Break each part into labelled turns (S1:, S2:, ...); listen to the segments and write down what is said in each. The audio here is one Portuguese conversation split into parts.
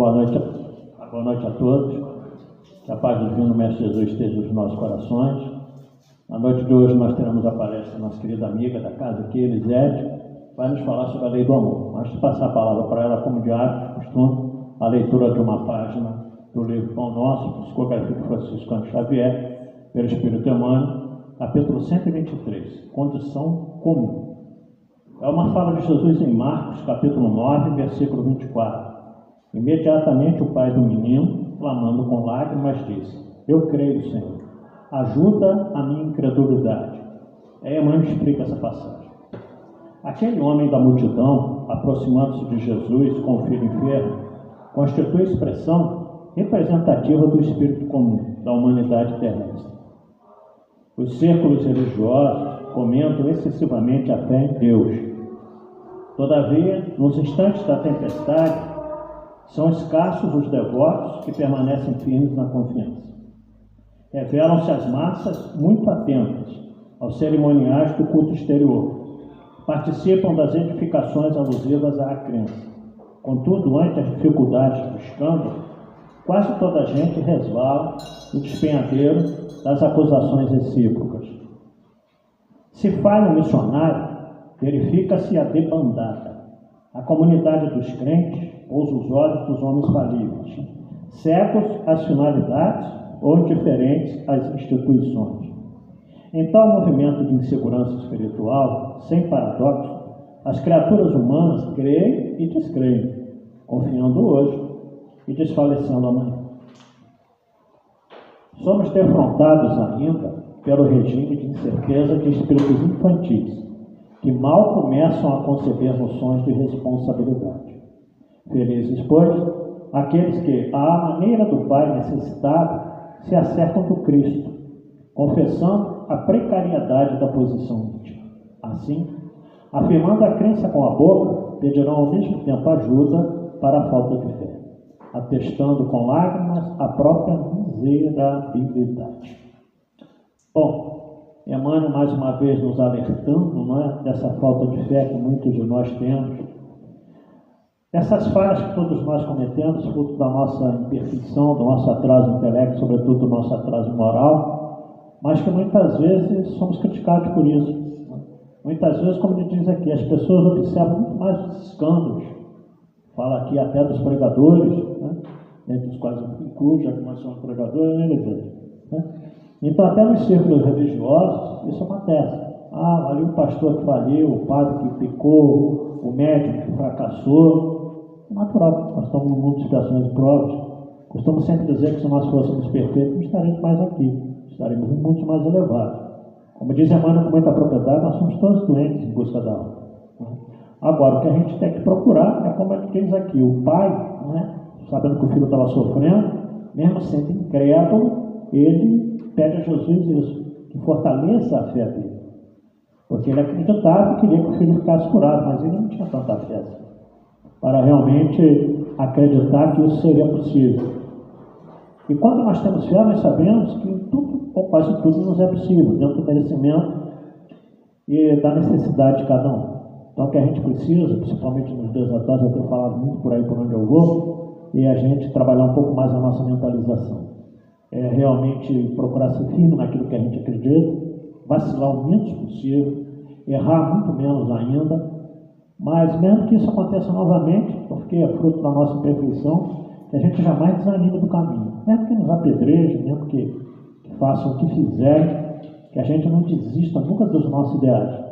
S1: Boa noite a todos. Que a paz do Divino Mestre Jesus esteja nos nossos corações. Na noite de hoje nós teremos a palestra da nossa querida amiga da casa aqui, Elisete, vai nos falar sobre a lei do amor. Antes de passar a palavra para ela, como de hábito, costume, a leitura de uma página do livro Pão Nosso, psicografia de Francisco Xavier, pelo Espírito Emmanuel, capítulo 123, Condição Comum. É uma fala de Jesus em Marcos, capítulo 9, versículo 24. Imediatamente o pai do menino, clamando com lágrimas, disse: Eu creio, Senhor, ajuda a minha incredulidade. Aí a mãe explica essa passagem. Aquele homem da multidão, aproximando-se de Jesus com o filho enfermo, constitui expressão representativa do espírito comum da humanidade terrestre. Os círculos religiosos comentam excessivamente a fé em Deus. Todavia, nos instantes da tempestade, são escassos os devotos que permanecem firmes na confiança. Revelam-se as massas muito atentas aos cerimoniais do culto exterior. Participam das edificações alusivas à crença. Contudo, ante as dificuldades do escândalo, quase toda a gente resvala no despenhadeiro das acusações recíprocas. Se falha um missionário, verifica-se a debandada. A comunidade dos crentes pousa os olhos dos homens falíveis, cegos às finalidades ou indiferentes às instituições. Em tal movimento de insegurança espiritual, sem paradoxo, as criaturas humanas creem e descreem, confiando hoje e desfalecendo amanhã. Somos defrontados ainda pelo regime de incerteza de espíritos infantis, que mal começam a conceber noções de responsabilidade. Felizes, pois, aqueles que, à maneira do Pai necessitado, se acercam do Cristo, confessando a precariedade da posição íntima. Assim, afirmando a crença com a boca, pedirão ao mesmo tempo ajuda para a falta de fé, atestando com lágrimas a própria miserabilidade. Bom, Emmanuel mais uma vez nos alertando, não é, dessa falta de fé que muitos de nós temos. Essas falhas que todos nós cometemos, fruto da nossa imperfeição, do nosso atraso intelecto, sobretudo do nosso atraso moral, mas que muitas vezes somos criticados por isso. Muitas vezes, como ele diz aqui, as pessoas observam muito mais os escândalos. Fala aqui até dos pregadores, né? Entre os quais eu incluo, já que nós somos pregadores, né? Então, até nos círculos religiosos, isso acontece. Ali o pastor que faliu, o padre que pecou, o médico que fracassou. É natural, nós estamos num mundo de expiações e provas. Costumo sempre dizer que se nós fôssemos perfeitos, não estaremos mais aqui. Estaremos em mundos mais elevados. Como diz Emmanuel com muita propriedade, nós somos todos doentes em busca da alma. Agora, o que a gente tem que procurar é como ele diz aqui, o pai, né, sabendo que o filho estava sofrendo, mesmo sendo incrédulo, ele pede a Jesus isso, que fortaleça a fé dele. Porque ele acreditava e queria que o filho ficasse curado, mas ele não tinha tanta fé assim, para realmente acreditar que isso seria possível. E quando nós temos fé, nós sabemos que tudo, ou quase tudo, nos é possível, dentro do merecimento e da necessidade de cada um. Então, o que a gente precisa, principalmente nos dias atrás, eu tenho falado muito por aí por onde eu vou, é a gente trabalhar um pouco mais a nossa mentalização. É realmente procurar ser firme naquilo que a gente acredita, vacilar o menos possível, errar muito menos ainda, mas mesmo que isso aconteça novamente, porque é fruto da nossa imperfeição, que a gente jamais desanime do caminho. Mesmo que nos apedrejem, mesmo que façam o que fizerem, que a gente não desista nunca dos nossos ideais.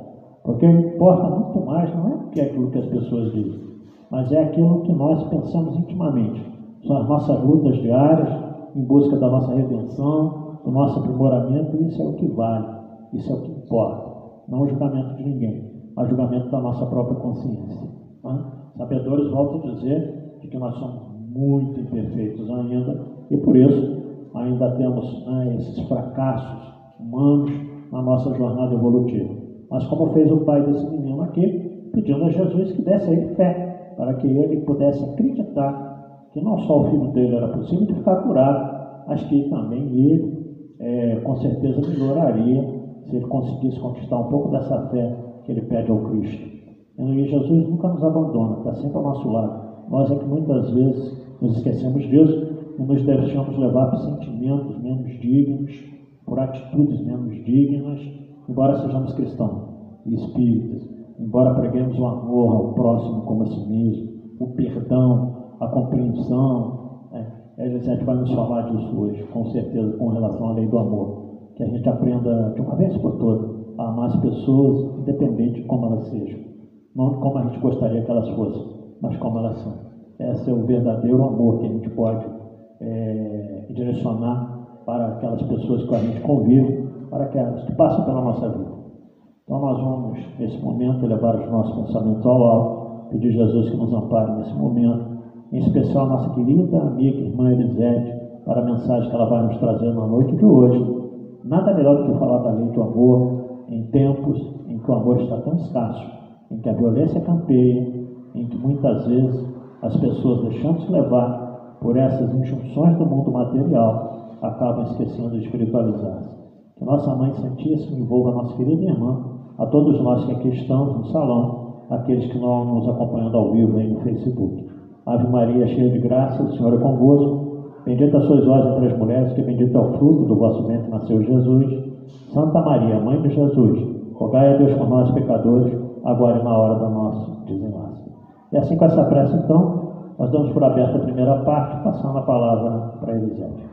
S1: Porque o que importa muito mais não é aquilo que as pessoas dizem, mas é aquilo que nós pensamos intimamente. São as nossas lutas diárias, em busca da nossa redenção, do nosso aprimoramento, e isso é o que vale, isso é o que importa. Não o julgamento de ninguém, mas o julgamento da nossa própria consciência. Sabedores, volto a dizer, de que nós somos muito imperfeitos ainda, e por isso ainda temos esses fracassos humanos na nossa jornada evolutiva. Mas como fez o pai desse menino aqui, pedindo a Jesus que desse a ele fé, para que ele pudesse acreditar que não só o filho dele era possível de ficar curado, mas que também ele, com certeza, melhoraria se ele conseguisse conquistar um pouco dessa fé que ele pede ao Cristo. E Jesus nunca nos abandona, está sempre ao nosso lado. Nós é que muitas vezes nos esquecemos disso e nos deixamos levar por sentimentos menos dignos, por atitudes menos dignas, embora sejamos cristãos e espíritas, embora preguemos o amor ao próximo como a si mesmo, o perdão, a compreensão. A gente vai nos falar disso hoje, com certeza, com relação à lei do amor. Que a gente aprenda de uma vez por todas a amar as pessoas, independente de como elas sejam. Não como a gente gostaria que elas fossem, mas como elas são. Esse é o verdadeiro amor que a gente pode direcionar para aquelas pessoas que a gente convive, para aquelas que passam pela nossa vida. Então nós vamos, nesse momento, levar os nossos pensamentos ao alto, pedir a Jesus que nos ampare nesse momento, em especial a nossa querida amiga e irmã Elisete, para a mensagem que ela vai nos trazer na noite de hoje. Nada melhor do que falar da lei do amor em tempos em que o amor está tão escasso, em que a violência campeia, em que muitas vezes as pessoas, deixando-se levar por essas injunções do mundo material, acabam esquecendo de espiritualizar-se. Que nossa Mãe Santíssima envolva a nossa querida irmã, a todos nós que aqui estamos no salão, aqueles que estão nos acompanhando ao vivo aí no Facebook. Ave Maria, cheia de graça, o Senhor é convosco. Bendita sois vós entre as mulheres, que bendito é o fruto do vosso ventre, nasceu Jesus. Santa Maria, Mãe de Jesus, rogai a Deus por nós, pecadores, agora e na hora do nosso desenlace. E assim, com essa prece, então, nós damos por aberta a primeira parte, passando a palavra para Elisete.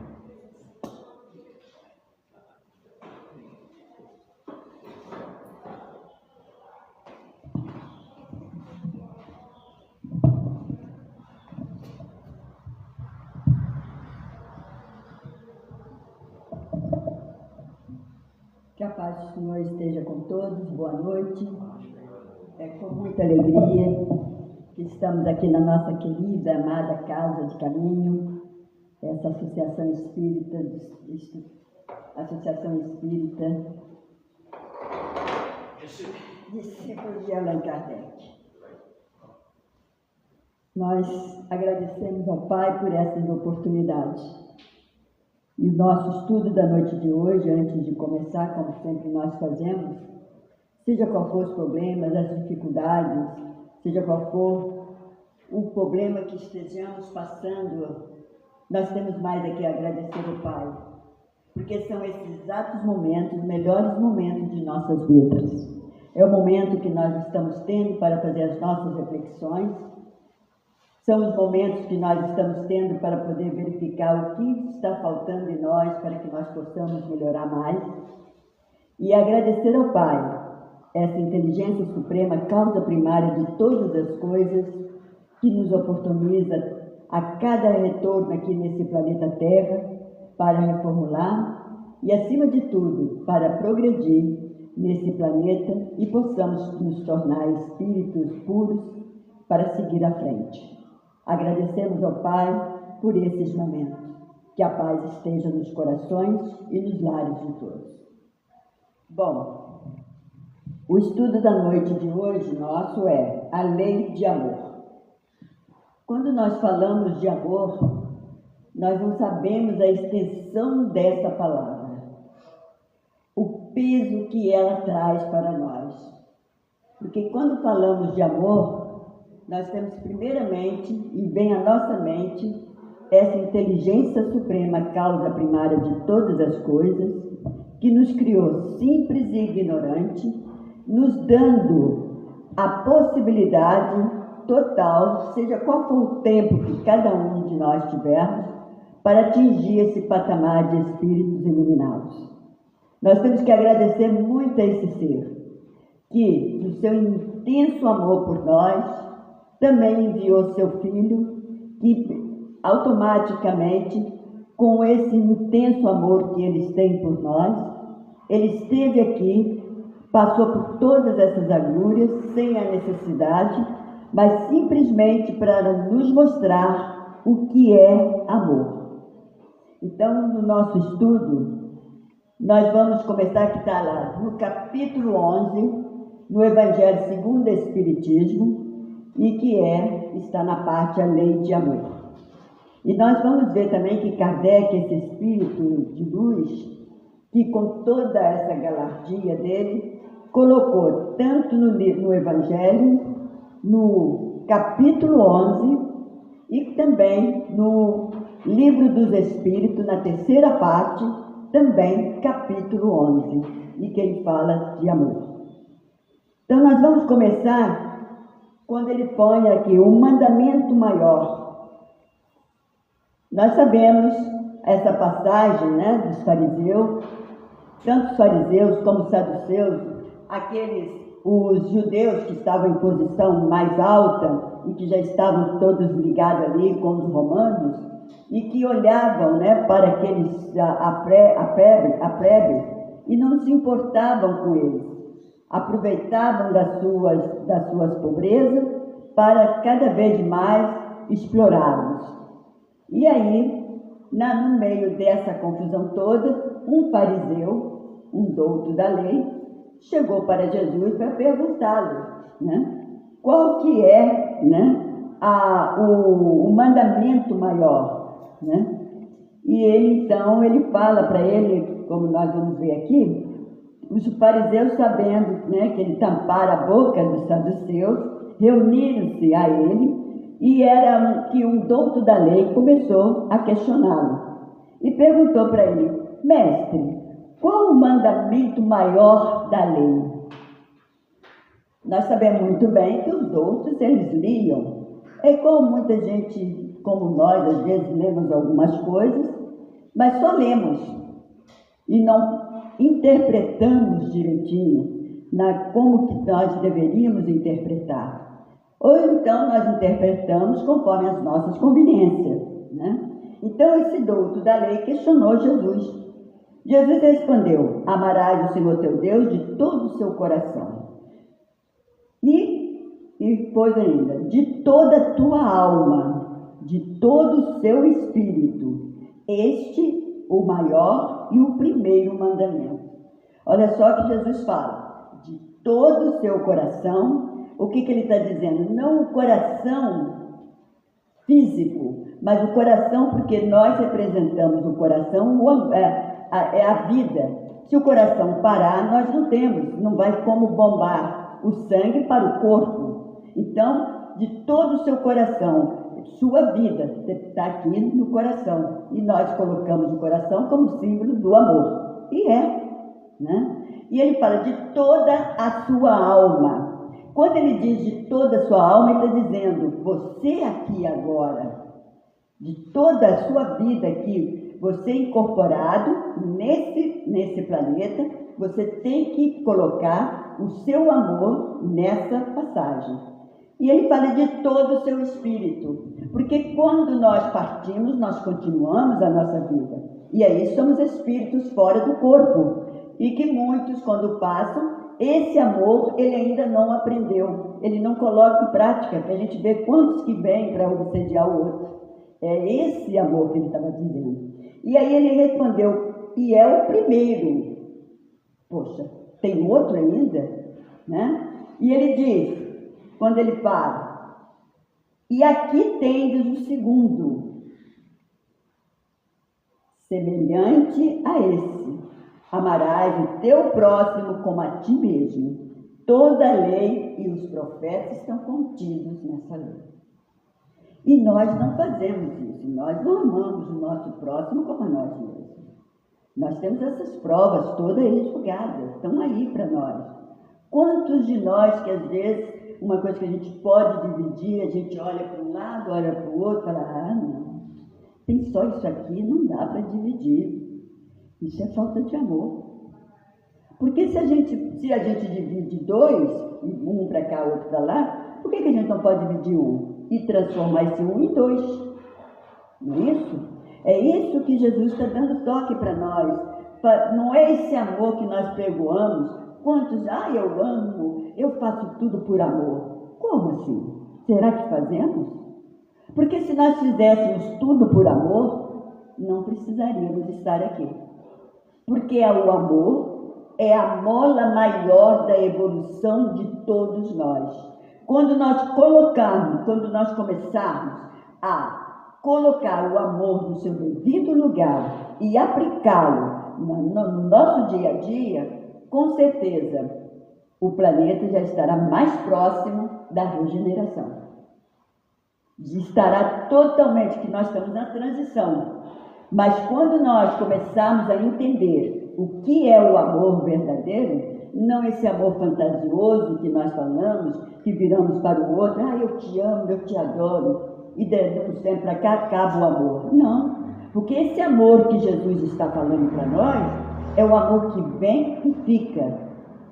S2: Que a paz do Senhor esteja com todos, boa noite. É com muita alegria que estamos aqui na nossa querida, amada Casa de Caminho, essa Associação Espírita, Discípulos de Allan Kardec. Nós agradecemos ao Pai por essas oportunidades. E o nosso estudo da noite de hoje, antes de começar, como sempre nós fazemos, seja qual for os problemas, as dificuldades, seja qual for o problema que estejamos passando, nós temos mais aqui a agradecer ao Pai, porque são esses exatos momentos, os melhores momentos de nossas vidas. É o momento que nós estamos tendo para fazer as nossas reflexões, são os momentos que nós estamos tendo para poder verificar o que está faltando em nós para que nós possamos melhorar mais. E agradecer ao Pai, essa inteligência suprema, causa primária de todas as coisas, que nos oportuniza a cada retorno aqui nesse planeta Terra para reformular e, acima de tudo, para progredir nesse planeta e possamos nos tornar espíritos puros para seguir à frente. Agradecemos ao Pai por esses momentos. Que a paz esteja nos corações e nos lares de todos. Bom, o estudo da noite de hoje nosso é a lei de amor. Quando nós falamos de amor, nós não sabemos a extensão dessa palavra, o peso que ela traz para nós. Porque quando falamos de amor, nós temos primeiramente, e vem à nossa mente, essa inteligência suprema, causa primária de todas as coisas, que nos criou simples e ignorante, nos dando a possibilidade total, seja qual for o tempo que cada um de nós tivermos, para atingir esse patamar de espíritos iluminados. Nós temos que agradecer muito a esse ser, que, no seu intenso amor por nós, também enviou seu Filho, que automaticamente, com esse intenso amor que eles têm por nós, ele esteve aqui, passou por todas essas agruras, sem a necessidade, mas simplesmente para nos mostrar o que é amor. Então, no nosso estudo, nós vamos começar, que está lá, no capítulo 11, no Evangelho segundo o Espiritismo, e que está na parte a lei de amor. E nós vamos ver também que Kardec, esse espírito de luz, que com toda essa galardia dele, colocou tanto no Evangelho, no capítulo 11, E também no Livro dos Espíritos, na terceira parte, também capítulo 11, e que ele fala de amor. Então nós vamos começar quando ele põe aqui o mandamento maior. Nós sabemos essa passagem, né, dos fariseus, tanto os fariseus como os saduceus, os judeus que estavam em posição mais alta e que já estavam todos ligados ali com os romanos e que olhavam, né, para aqueles a plebe e não se importavam com eles, aproveitavam das suas pobrezas para cada vez mais explorá-los. E aí, no meio dessa confusão toda, um fariseu, um douto da lei, chegou para Jesus para perguntá-lo, né, qual que é, né, o mandamento maior, né? E ele fala para ele, como nós vamos ver aqui, os fariseus, sabendo, né, que ele tampara a boca dos saduceus, reuniram-se a ele, e era que um douto da lei começou a questioná-lo e perguntou para ele: mestre, qual o mandamento maior da lei? Nós sabemos muito bem que os doutos, eles liam. É como muita gente, como nós, às vezes lemos algumas coisas, mas só lemos e não interpretamos direitinho como que nós deveríamos interpretar. Ou então nós interpretamos conforme as nossas conveniências, né? Então esse douto da lei questionou Jesus. Jesus respondeu: amarás o Senhor teu Deus de todo o seu coração. E pois ainda, de toda a tua alma, de todo o seu espírito. Este, o maior e o primeiro mandamento. Olha só que Jesus fala: de todo o seu coração. O que ele está dizendo? Não o coração físico, mas o coração, porque nós representamos o coração, é a vida. Se o coração parar, nós não temos, não vai como bombar o sangue para o corpo. Então, de todo o seu coração, sua vida está aqui no coração. E nós colocamos o coração como símbolo do amor. E né? E ele fala de toda a sua alma. Quando ele diz de toda a sua alma, ele está dizendo: você aqui agora, de toda a sua vida aqui, você incorporado nesse planeta, você tem que colocar o seu amor nessa passagem. E ele fala de todo o seu espírito, porque quando nós partimos, nós continuamos a nossa vida. E aí somos espíritos fora do corpo. E que muitos, quando passam, esse amor ele ainda não aprendeu, ele não coloca em prática, que a gente vê quantos que vêm para obsediar o outro. É esse amor que ele estava dizendo. E aí ele respondeu: e é o primeiro. Poxa, tem outro ainda? Né? E ele diz, quando ele fala: e aqui tendes o segundo, semelhante a esse: amarás o teu próximo como a ti mesmo. Toda a lei e os profetas estão contidos nessa lei. E nós não fazemos isso, nós não amamos o nosso próximo como a nós mesmos. Nós temos essas provas todas aí julgadas, estão aí para nós. Quantos de nós que às vezes, uma coisa que a gente pode dividir, a gente olha para um lado, olha para o outro, fala: não, tem só isso aqui, não dá para dividir. Isso é falta de amor. Porque se a gente divide dois, um para cá, outro para lá, por que a gente não pode dividir um e transformar esse um em dois? Não é isso? É isso que Jesus está dando toque para nós. Não é esse amor que nós pregoamos. Quantos, eu amo, eu faço tudo por amor. Como assim? Será que fazemos? Porque se nós fizéssemos tudo por amor, não precisaríamos estar aqui. Porque o amor é a mola maior da evolução de todos nós. Quando nós começarmos a colocar o amor no seu devido lugar e aplicá-lo no nosso dia a dia, com certeza o planeta já estará mais próximo da regeneração. estará totalmente, que nós estamos na transição. Mas quando nós começarmos a entender o que é o amor verdadeiro, não esse amor fantasioso que nós falamos, que viramos para o outro, eu te amo, eu te adoro, e de um tempo para cá acaba o amor. Não, porque esse amor que Jesus está falando para nós é o amor que vem e fica,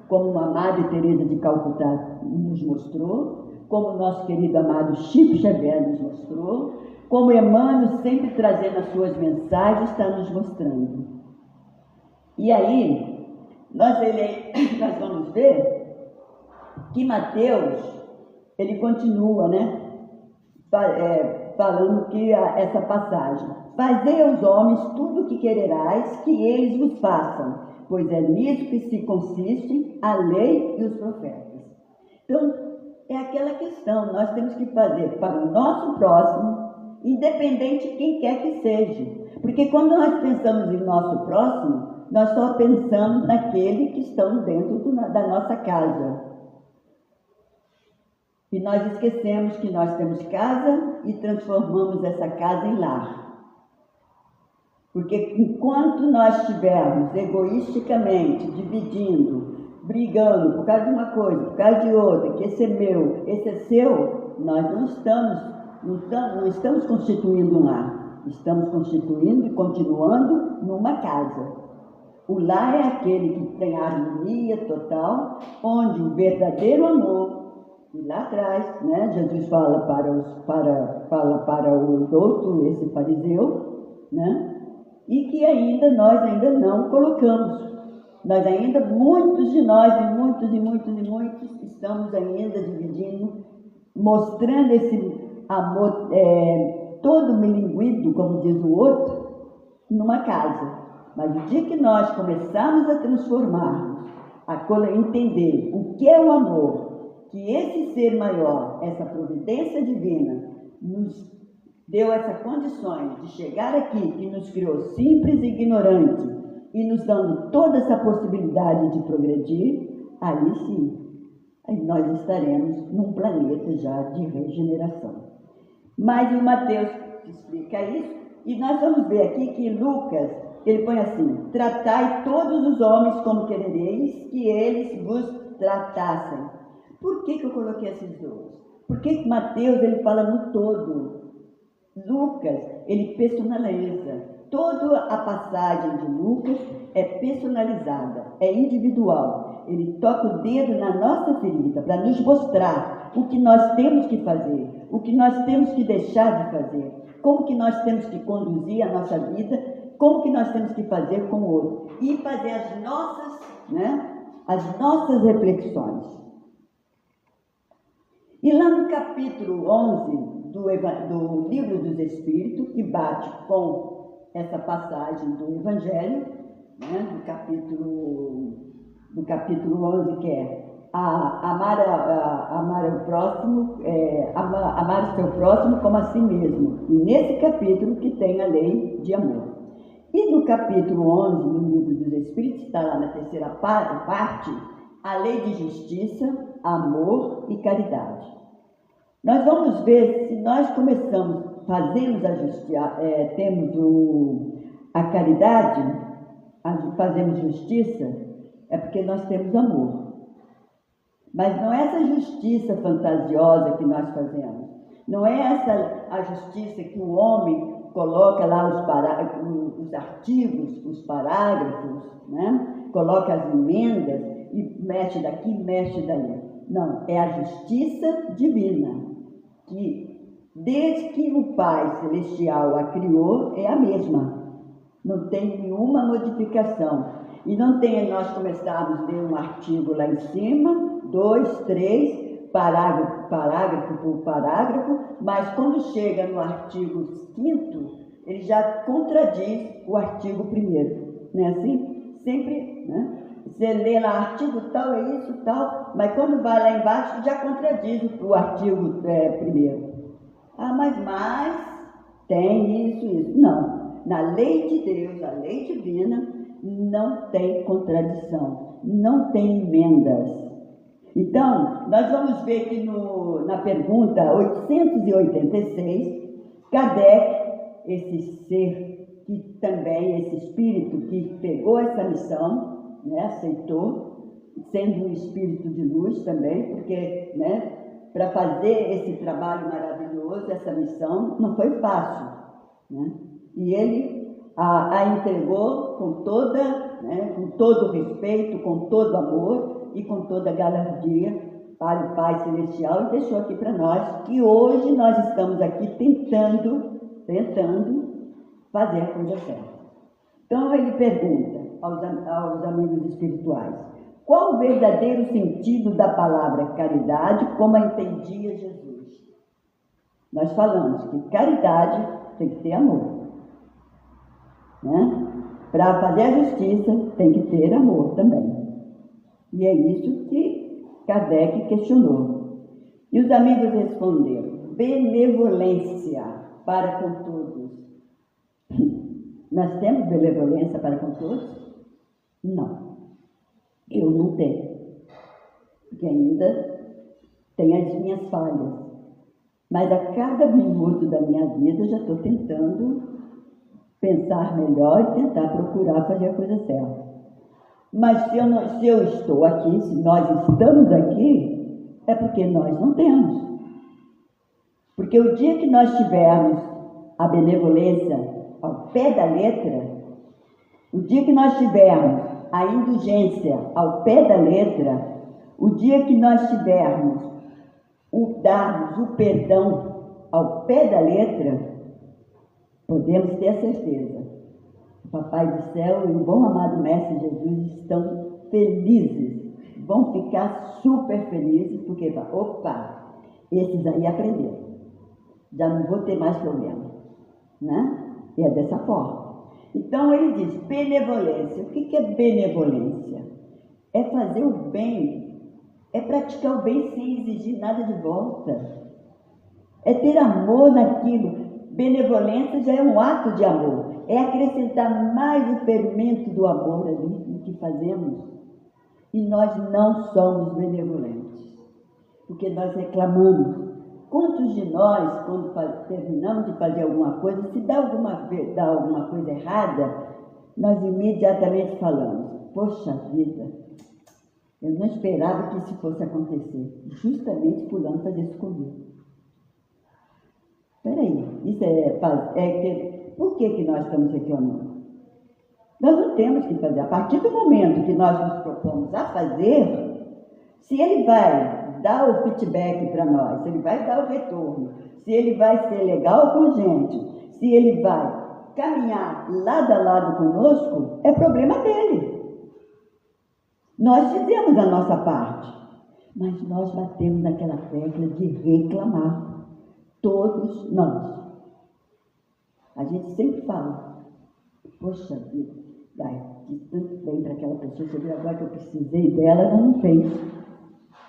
S2: como a Madre Teresa de Calcutá nos mostrou, como o nosso querido amado Chico Xavier nos mostrou, como Emmanuel, sempre trazendo as suas mensagens, está nos mostrando. E aí, nós vamos ver que Mateus, ele continua, falando que essa passagem: fazei aos homens tudo o que quererais que eles vos façam, pois é nisso que se consiste a lei e os profetas. Então, é aquela questão, nós temos que fazer para o nosso próximo, independente de quem quer que seja. Porque quando nós pensamos em nosso próximo, nós só pensamos naquele que estão dentro da nossa casa. E nós esquecemos que nós temos casa e transformamos essa casa em lar. Porque enquanto nós estivermos egoisticamente dividindo, brigando por causa de uma coisa, por causa de outra, que esse é meu, esse é seu, nós não estamos constituindo um lar. Estamos constituindo e continuando numa casa. O lar é aquele que tem a harmonia total, onde o verdadeiro amor, e lá atrás, Jesus fala para o douto, esse fariseu, e que nós ainda não colocamos. Nós ainda, muitos de nós, e muitos, estamos ainda dividindo, mostrando esse amor todo milinguido, como diz o outro, numa casa. Mas o dia que nós começarmos a transformarmos, a entender o que é o amor, que esse ser maior, essa providência divina, nos deu essas condições de chegar aqui, que nos criou simples e ignorante, e nos dando toda essa possibilidade de progredir, aí sim, aí nós estaremos num planeta já de regeneração. Mas o Mateus explica isso, e nós vamos ver aqui que Lucas, ele põe assim: tratai todos os homens como querereis que eles vos tratassem. Por que eu coloquei esses dois? Porque Mateus, ele fala no todo. Lucas, ele personaliza. Toda a passagem de Lucas é personalizada, é individual. Ele toca o dedo na nossa ferida para nos mostrar o que nós temos que fazer, o que nós temos que deixar de fazer, como que nós temos que conduzir a nossa vida, como que nós temos que fazer com o outro e fazer as nossas reflexões. E lá no capítulo 11 do Livro dos Espíritos, que bate com essa passagem do Evangelho, do capítulo 11, que é amar o próximo, amar o seu próximo como a si mesmo. E nesse capítulo que tem a lei de amor. E no capítulo 11 do Livro dos Espíritos, está lá na terceira parte, a lei de justiça, amor e caridade. Nós vamos ver se nós fazemos a justiça, temos a caridade, fazemos justiça, é porque nós temos amor. Mas não é essa justiça fantasiosa que nós fazemos. Não é essa a justiça que o homem coloca lá os artigos, os parágrafos, coloca as emendas e mexe daqui, mexe dali. Não, é a justiça divina, que desde que o Pai Celestial a criou, é a mesma. Não tem nenhuma modificação. E não tem nós começarmos a ler um artigo lá em cima, 2, 3, parágrafo por parágrafo, mas quando chega no artigo 5º, ele já contradiz o artigo 1º. Não é assim? Sempre, Você lê lá artigo tal, é isso, tal, mas quando vai lá embaixo já contradiz o artigo 1º. Mas tem isso. Não. Na lei de Deus, a lei divina, não tem contradição, não tem emendas. Então, nós vamos ver que na pergunta 886, Kardec, esse ser que também, esse espírito que pegou essa missão, né, aceitou, sendo um espírito de luz também, porque, né, para fazer esse trabalho maravilhoso, essa missão, não foi fácil, né? E ele a entregou com todo o respeito, com todo o amor e com toda a galardia para o Pai Celestial, e deixou aqui para nós, que hoje nós estamos aqui tentando fazer a coisa certa. Então ele pergunta aos amigos espirituais: qual o verdadeiro sentido da palavra caridade, como a entendia Jesus? Nós falamos que caridade tem que ter amor, né? Para fazer a justiça tem que ter amor também. E é isso que Kardec questionou. E os amigos responderam: benevolência para com todos. Nós temos benevolência para com todos? Não. Eu não tenho. Porque ainda tem as minhas falhas. Mas a cada minuto da minha vida eu já estou tentando pensar melhor e tentar procurar fazer a coisa certa. Mas se eu estou aqui, se nós estamos aqui, é porque nós não temos. Porque o dia que nós tivermos a benevolência ao pé da letra, o dia que nós tivermos a indulgência ao pé da letra, o dia que nós tivermos darmos o perdão ao pé da letra, podemos ter a certeza. O Papai do Céu e o bom amado Mestre Jesus estão felizes, vão ficar super felizes, porque, opa, esses aí aprenderam, já não vou ter mais problema, né? E é dessa forma. Então ele diz, benevolência. O que é benevolência? É fazer o bem, é praticar o bem sem exigir nada de volta, é ter amor naquilo. Benevolência já é um ato de amor, é acrescentar mais o fermento do amor ali no que fazemos. E nós não somos benevolentes, porque nós reclamamos. Quantos de nós, quando terminamos de fazer alguma coisa, se dá alguma coisa errada, nós imediatamente falamos, poxa vida, eu não esperava que isso fosse acontecer. Justamente fulano fazer isso comigo. Peraí, isso por que nós estamos reclamando? Nós não temos que fazer. A partir do momento que nós nos propomos a fazer, se ele vai dar o feedback para nós, se ele vai dar o retorno, se ele vai ser legal com a gente, se ele vai caminhar lado a lado conosco, é problema dele. Nós fizemos a nossa parte, mas nós batemos naquela tecla de reclamar. Todos nós. A gente sempre fala, poxa vida, fiz tanto bem para aquela pessoa, você viu agora que eu precisei dela, ela não fez.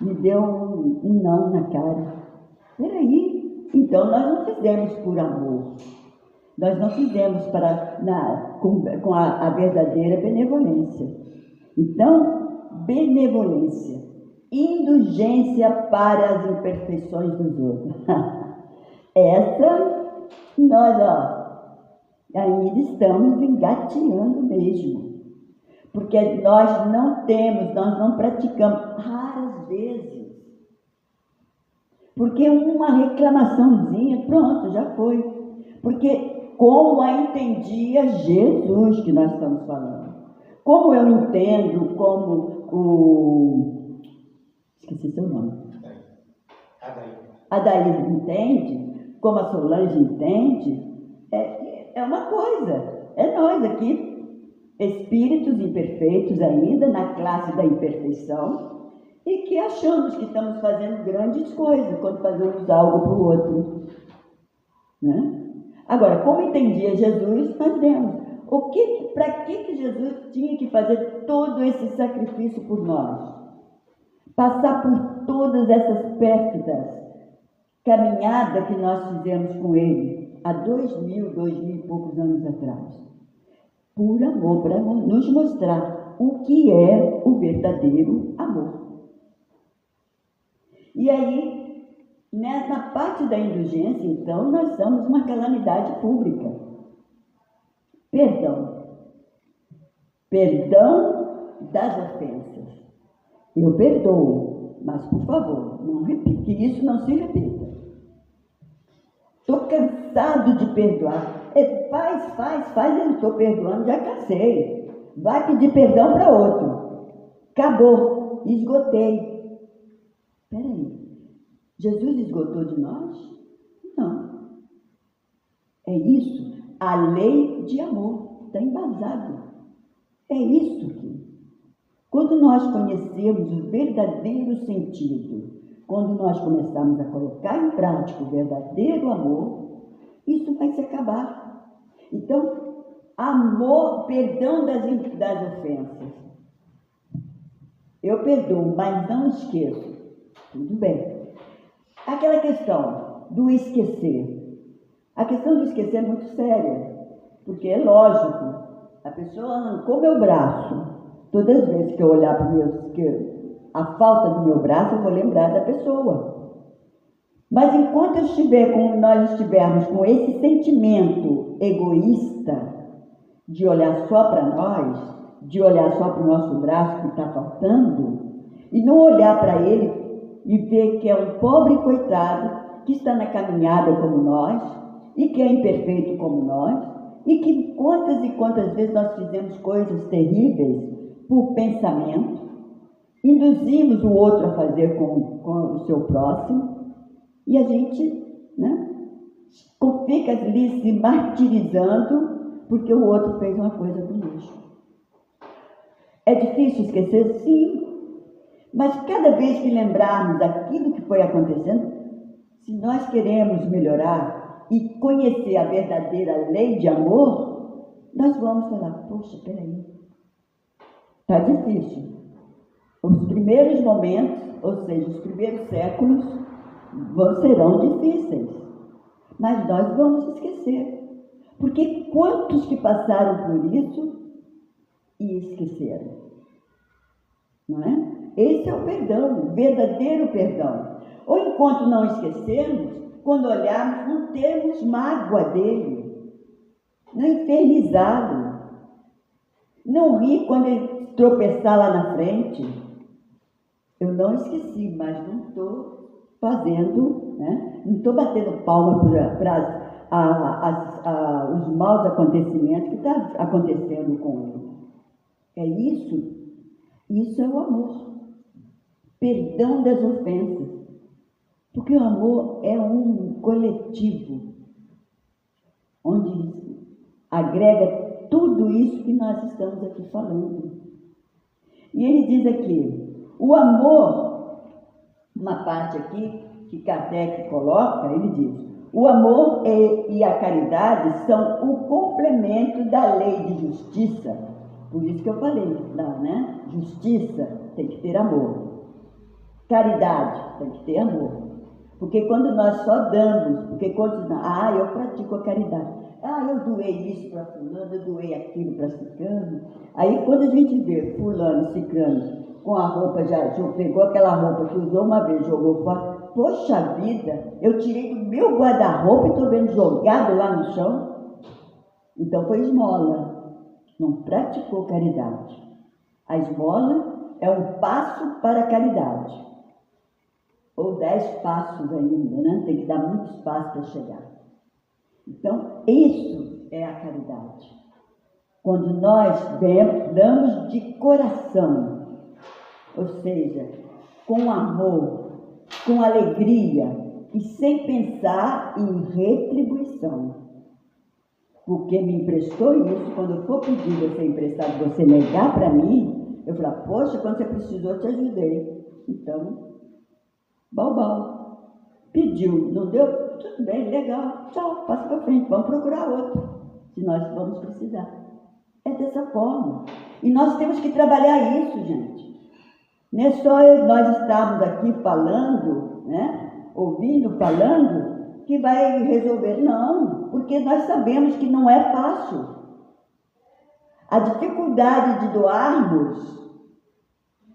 S2: Me deu um não na cara. Peraí, então nós não fizemos por amor. Nós não fizemos com a verdadeira benevolência. Então, benevolência, indulgência para as imperfeições dos outros. Essa, nós, ainda estamos engateando mesmo. Porque nós não praticamos, raras vezes. Porque uma reclamaçãozinha, pronto, já foi. Porque como a entendia Jesus que nós estamos falando. Como eu entendo, como esqueci seu nome. Adair entende, como a Solange entende, é uma coisa. É nós aqui, espíritos imperfeitos ainda, na classe da imperfeição, e que achamos que estamos fazendo grandes coisas quando fazemos algo para o outro. Né? Agora, como entendia Jesus, nós vemos. Para que Jesus tinha que fazer todo esse sacrifício por nós? Passar por todas essas pérfidas caminhadas que nós fizemos com Ele há 2000 e poucos anos atrás. Por amor, para nos mostrar o que é o verdadeiro amor. E aí, né, na parte da indulgência, então, nós somos uma calamidade pública. Perdão. Perdão das ofensas. Eu perdoo, mas, por favor, não repita, que isso não se repita. Estou cansado de perdoar. Faz, eu estou perdoando, já cansei. Vai pedir perdão para outro. Acabou, esgotei. Espera aí, Jesus esgotou de nós? Não. É isso, a lei de amor, está embasado. É isso aqui. Quando nós conhecemos o verdadeiro sentido, quando nós começarmos a colocar em prática o verdadeiro amor, isso vai se acabar. Então, amor, perdão das ofensas. Eu perdoo, mas não esqueço. Tudo bem. Aquela questão do esquecer. A questão do esquecer é muito séria, porque é lógico, a pessoa arrancou meu braço. Todas as vezes que eu olhar para a falta do meu braço, eu vou lembrar da pessoa. Mas enquanto nós estivermos com esse sentimento egoísta de olhar só para nós, de olhar só para o nosso braço que está faltando, e não olhar para ele e ver que é um pobre coitado que está na caminhada como nós e que é imperfeito como nós e que quantas e quantas vezes nós fizemos coisas terríveis por pensamento, induzimos o outro a fazer com o seu próximo e a gente, né, fica ali se martirizando porque o outro fez uma coisa conosco. É difícil esquecer? Sim, mas cada vez que lembrarmos daquilo que foi acontecendo, se nós queremos melhorar e conhecer a verdadeira lei de amor, nós vamos falar, poxa, peraí, está difícil. Os primeiros momentos, ou seja, os primeiros séculos, serão difíceis. Mas nós vamos esquecer. Porque quantos que passaram por isso e esqueceram? Não é? Esse é o perdão, o verdadeiro perdão. Ou enquanto não esquecermos, quando olharmos, não termos mágoa dele, não infernizá-lo, não rir quando ele tropeçar lá na frente. Eu não esqueci, mas não estou fazendo, né? Não estou batendo palma para os maus acontecimentos que estão acontecendo com ele. É isso. Isso é o amor. Perdão das ofensas. Porque o amor é um coletivo, onde agrega tudo isso que nós estamos aqui falando. E ele diz aqui, o amor, uma parte aqui que Kardec coloca, ele diz, o amor e a caridade são o complemento da lei de justiça. Por isso que eu falei lá, né? Justiça tem que ter amor. Caridade tem que ter amor. Porque quando nós só damos, porque quando eu pratico a caridade. Eu doei isso para fulano, eu doei aquilo para ciclano. Aí quando a gente vê fulano e ciclano com a roupa, já pegou aquela roupa que usou uma vez, jogou fora. Poxa vida, eu tirei do meu guarda-roupa e estou vendo jogado lá no chão. Então foi esmola, não praticou caridade. A esmola é um passo para a caridade. Ou 10 passos ainda, né? Tem que dar muitos passos para chegar. Então, isso é a caridade. Quando nós damos de coração, ou seja, com amor, com alegria e sem pensar em retribuição. Porque me emprestou isso, quando eu for pedir você emprestado, você negar para mim, eu falar, poxa, quando você precisou, eu te ajudei. Então, bal. Pediu, não deu? Tudo bem, legal, tchau, passa para frente, vamos procurar outro, se nós vamos precisar. É dessa forma. E nós temos que trabalhar isso, gente. Não é só nós estarmos aqui falando, né? Ouvindo, falando, que vai resolver. Não, porque nós sabemos que não é fácil. A dificuldade de doarmos,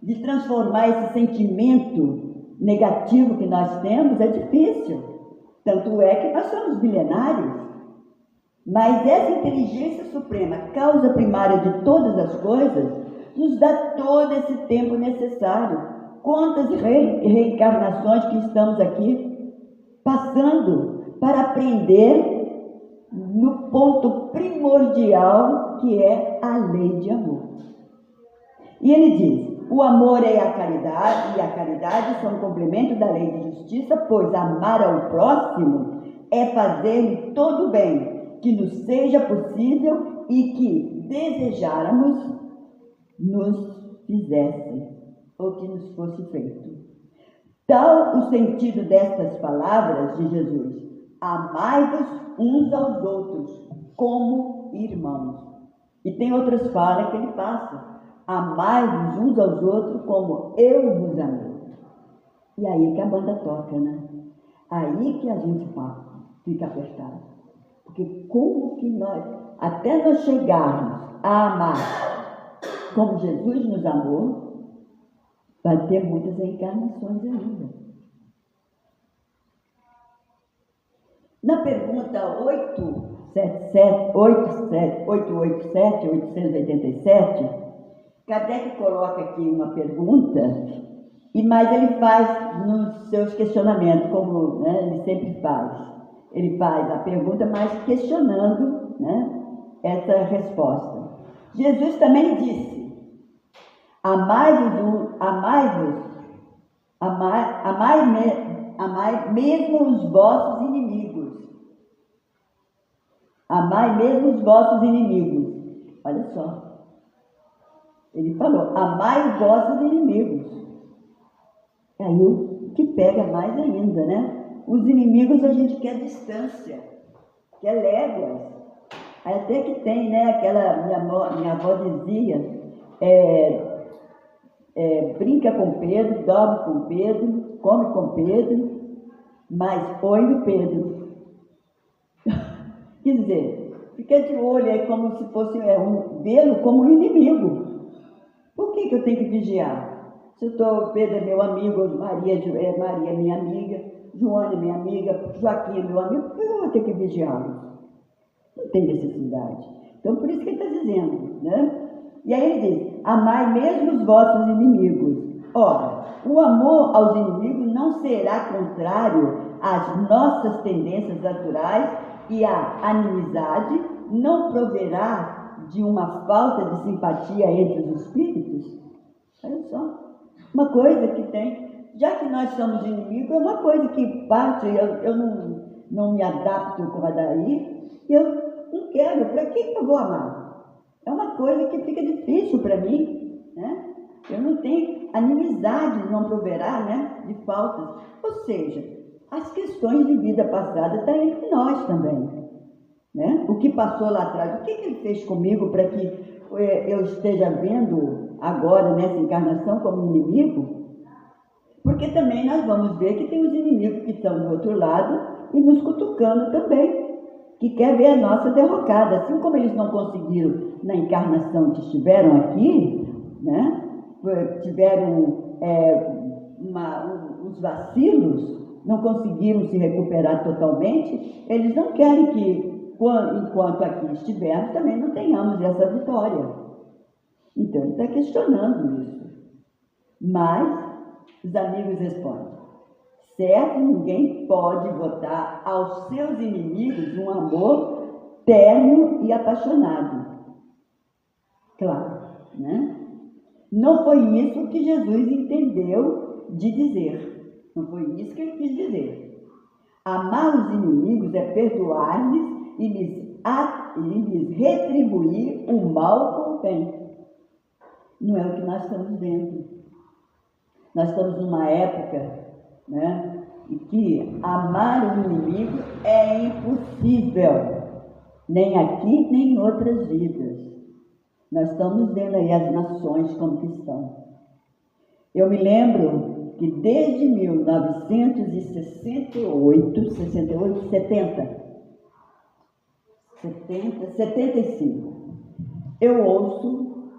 S2: de transformar esse sentimento negativo que nós temos é difícil. Tanto é que nós somos milenários. Mas essa inteligência suprema, causa primária de todas as coisas, nos dá todo esse tempo necessário. Quantas reencarnações que estamos aqui passando para aprender no ponto primordial que é a lei de amor. E ele diz, o amor é a caridade, e a caridade são um complemento da lei de justiça, pois amar ao próximo é fazer-lhe todo o bem que nos seja possível e que desejáramos nos fizesse, ou que nos fosse feito. Tal o sentido destas palavras de Jesus: amai-vos uns aos outros como irmãos. E tem outras falas que ele passa: amai-vos uns aos outros como eu vos amei. E aí que a banda toca, né? Aí que a gente fica apertado. Porque como que nós, até nós chegarmos a amar como Jesus nos amou, vai ter muitas reencarnações ainda. Na pergunta 887, Kardec coloca aqui uma pergunta, mas ele faz nos seus questionamentos, como, né, ele sempre faz. Ele faz a pergunta, mas questionando, né, essa resposta. Jesus também disse: amai mesmo os vossos inimigos. Amai mesmo os vossos inimigos. Olha só. Ele falou, amai os vossos inimigos. Aí o que pega mais ainda, né? Os inimigos a gente quer distância, quer léguas. Até que tem, né? Aquela minha avó dizia, brinca com Pedro, dorme com Pedro, come com Pedro, mas oi no Pedro. Quer dizer, fica de olho, é como se fosse vê-lo como um inimigo. Por que eu tenho que vigiar? Se Pedro é meu amigo, Maria é minha amiga, Joana é minha amiga, Joaquim é meu amigo, por que eu vou ter que vigiá-los? Não tem necessidade. Então, por isso que ele está dizendo, né? E aí ele diz, amai mesmo os vossos inimigos. Ora, o amor aos inimigos não será contrário às nossas tendências naturais e a inimizade não proverá de uma falta de simpatia entre os espíritos? Olha só, uma coisa que tem... Já que nós somos inimigos, é uma coisa que parte, eu não me adapto com a daí, eu não quero, para que eu vou amar? É uma coisa que fica difícil para mim, né? Eu não tenho, a inimizade não proverá, né, de faltas. Ou seja, as questões de vida passada estão entre nós também, né? O que passou lá atrás, o que ele fez comigo para que eu esteja vendo agora, nessa encarnação, como inimigo? Porque também nós vamos ver que tem os inimigos que estão do outro lado e nos cutucando também, que quer ver a nossa derrocada. Assim como eles não conseguiram na encarnação que estiveram aqui, né? Tiveram os vacilos, não conseguiram se recuperar totalmente, eles não querem que, enquanto aqui estivermos, também não tenhamos essa vitória. Então, ele está questionando isso. Mas os amigos respondem, certo, ninguém pode votar aos seus inimigos um amor terno e apaixonado. Claro, né? Não foi isso que Jesus entendeu de dizer. Não foi isso que ele quis dizer. Amar os inimigos é perdoar-lhes e lhes retribuir o mal com o bem. Não é o que nós estamos vendo. Nós estamos numa época, né, em que amar o inimigo é impossível, nem aqui, nem em outras vidas. Nós estamos vendo aí as nações como que estão. Eu me lembro que desde 75, eu ouço,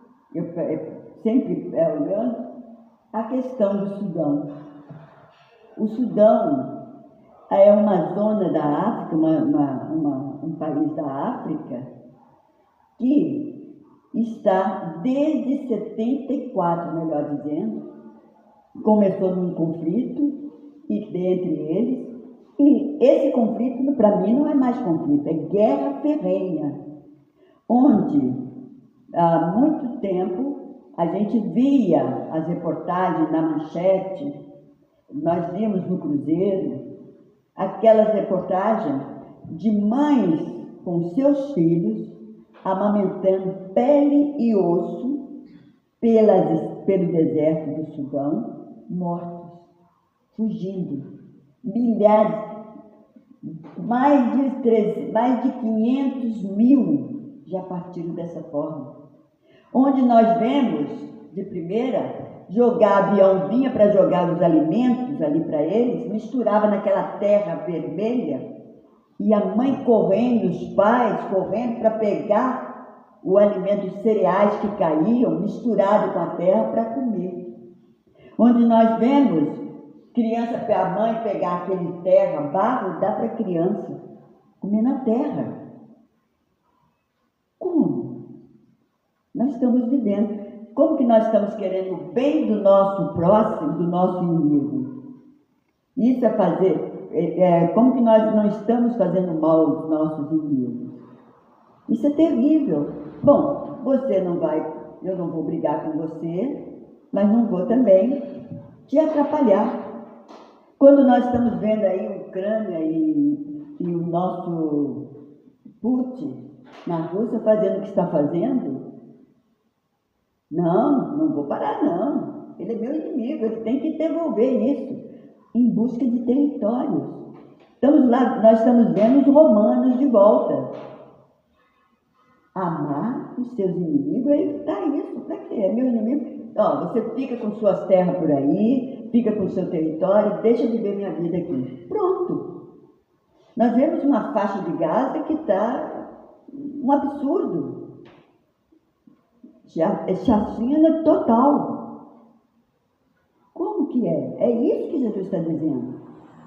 S2: sempre olhando, a questão do Sudão. O Sudão é uma zona da África, um país da África, que está desde 74, melhor dizendo, começou num conflito e dentre eles, e esse conflito para mim não é mais conflito, é guerra ferrenha, onde há muito tempo a gente via as reportagens na manchete, nós vimos no Cruzeiro, aquelas reportagens de mães com seus filhos amamentando pele e osso pelo deserto do Sudão, mortos, fugindo. Milhares, mais de 500 mil já partiram dessa forma. Onde nós vemos, de primeira, jogar avião, vinha para jogar os alimentos ali para eles, misturava naquela terra vermelha, e a mãe correndo, os pais correndo para pegar o alimento, os cereais que caíam, misturado com a terra para comer. Onde nós vemos a mãe pegar aquele terra, barro, dá para a criança comer na terra. Como? Nós estamos vivendo. Como que nós estamos querendo o bem do nosso próximo, do nosso inimigo? Isso é fazer, como que nós não estamos fazendo mal aos nossos inimigos? Isso é terrível. Bom, você não vai, eu não vou brigar com você, mas não vou também te atrapalhar. Quando nós estamos vendo aí a Ucrânia e o nosso Putin na Rússia fazendo o que está fazendo, não vou parar não. Ele é meu inimigo, ele tem que devolver isso em busca de territórios. Nós estamos vendo os romanos de volta. Amar os seus inimigos é evitar isso. Para quê? É meu inimigo. Você fica com suas terras por aí, fica com o seu território, deixa eu viver minha vida aqui. Pronto. Nós vemos uma faixa de Gaza que está um absurdo. Chacina total. Como que é? É isso que Jesus está dizendo.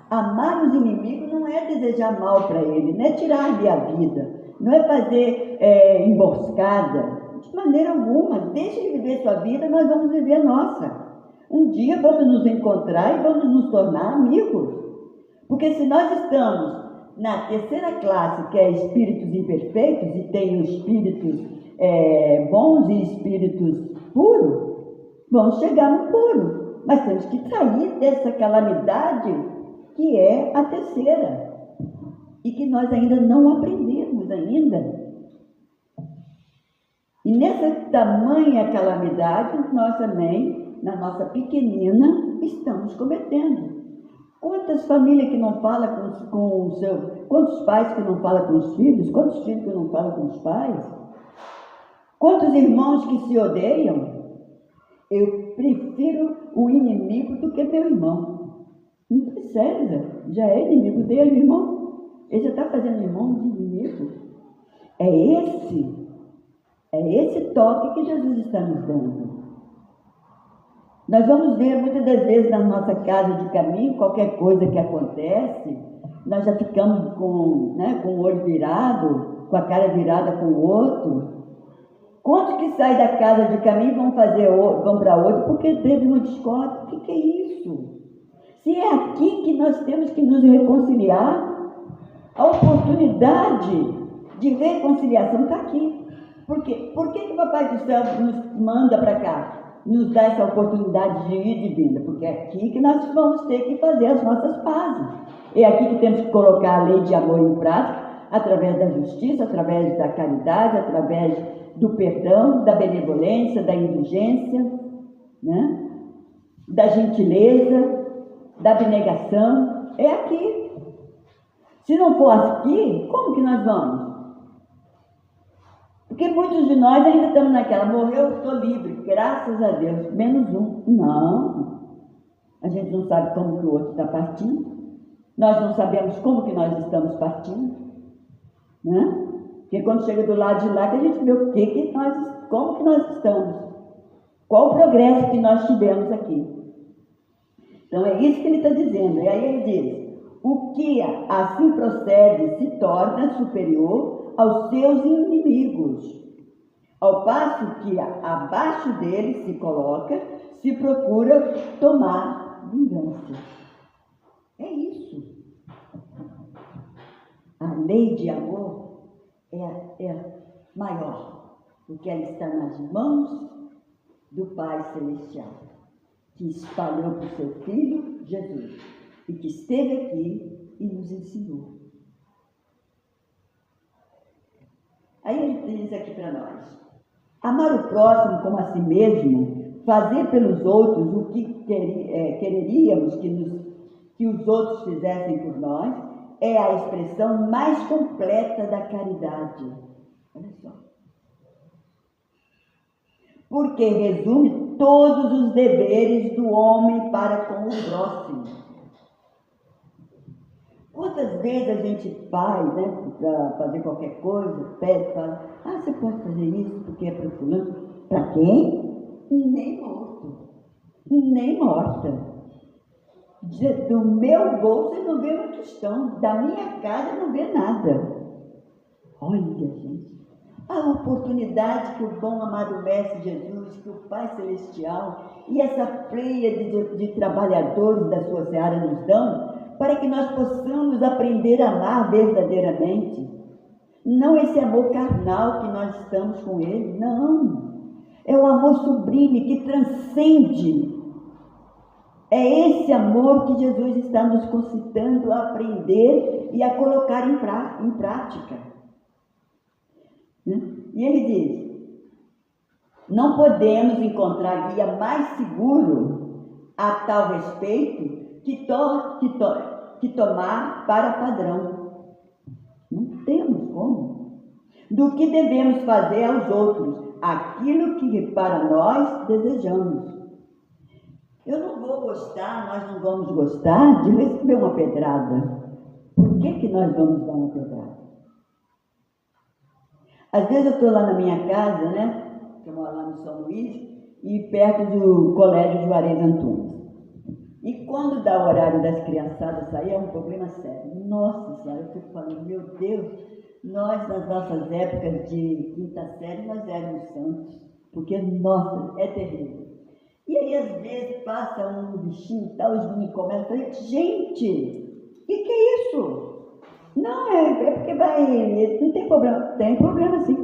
S2: Amar os inimigos não é desejar mal para ele, não é tirar-lhe a vida, não é fazer emboscada, de maneira alguma. Deixa ele viver sua vida, nós vamos viver a nossa. Um dia vamos nos encontrar e vamos nos tornar amigos. Porque se nós estamos na terceira classe, que é espíritos imperfeitos, e tem os espíritos bons e espíritos puros, vamos chegar no puro. Mas temos que sair dessa calamidade que é a terceira, e que nós ainda não aprendemos ainda. E nessa tamanha calamidade, nós também, na nossa pequenina, estamos cometendo. Quantas famílias que não falam com o seu... Quantos pais que não falam com os filhos? Quantos filhos que não falam com os pais? Quantos irmãos que se odeiam? Eu prefiro o inimigo do que meu irmão. Não precisa, já é inimigo dele, irmão. Ele já está fazendo irmão de inimigo. É esse toque que Jesus está nos dando. Nós vamos ver muitas das vezes na nossa casa de caminho, qualquer coisa que acontece, nós já ficamos com o olho virado, com a cara virada com o outro. Quantos que saem da casa de caminho vão para outro porque teve uma discórdia? O que é isso? Se é aqui que nós temos que nos reconciliar, a oportunidade de reconciliação está aqui. Por quê? Por que o Papai do Céu nos manda para cá? Nos dá essa oportunidade de ir e de vinda? Porque é aqui que nós vamos ter que fazer as nossas pazes. É aqui que temos que colocar a lei de amor em prática, através da justiça, através da caridade, através do perdão, da benevolência, da indulgência, né? Da gentileza, da abnegação. É aqui. Se não for aqui, como que nós vamos? Porque muitos de nós ainda estamos naquela, morreu, estou livre, graças a Deus, menos um. Não. A gente não sabe como que o outro está partindo. Nós não sabemos como que nós estamos partindo. Né? Porque quando chega do lado de lá, que a gente vê como que nós estamos. Qual o progresso que nós tivemos aqui. Então é isso que ele está dizendo. E aí ele diz: o que assim procede se torna superior aos seus inimigos, ao passo que abaixo dele se coloca, se procura tomar vingança. É isso. A lei de amor é maior, porque ela está nas mãos do Pai Celestial, que espalhou para o seu Filho, Jesus, e que esteve aqui e nos ensinou. Aí ele diz aqui para nós: amar o próximo como a si mesmo, fazer pelos outros o que quereríamos que os outros fizessem por nós, é a expressão mais completa da caridade. Olha só. Porque resume todos os deveres do homem para com o próximo. Quantas vezes a gente vai, né, para fazer qualquer coisa, pede, fala: você pode fazer isso porque é para fulano. Para quem? Nem morto, nem morta. Do meu bolso ele não vê uma questão, da minha casa ele não vê nada. Olha, gente, a oportunidade que o bom amado Mestre Jesus, que o Pai Celestial e essa pleia de trabalhadores da sua seara nos dão, para que nós possamos aprender a amar verdadeiramente. Não esse amor carnal que nós estamos com ele, não. É o amor sublime que transcende. É esse amor que Jesus está nos concitando a aprender e a colocar em prática. E ele diz: não podemos encontrar guia mais seguro a tal respeito que tomar para padrão. Não temos como. Do que devemos fazer aos outros aquilo que para nós desejamos. Eu não vou gostar, nós não vamos gostar de receber uma pedrada. Por que nós vamos dar uma pedrada? Às vezes eu estou lá na minha casa, né? Que eu moro lá no São Luís, e perto do Colégio Juarez Antunes. E quando dá o horário das criançadas sair, é um problema sério. Nossa Senhora, eu fico falando: meu Deus, nós nas nossas épocas de quinta série, nós éramos santos. Porque, nossa, é terrível. E aí, às vezes, passa um bichinho e tal, os meninos começam a falar: gente, o que é isso? Não, é porque vai, não tem problema. Tem problema sim.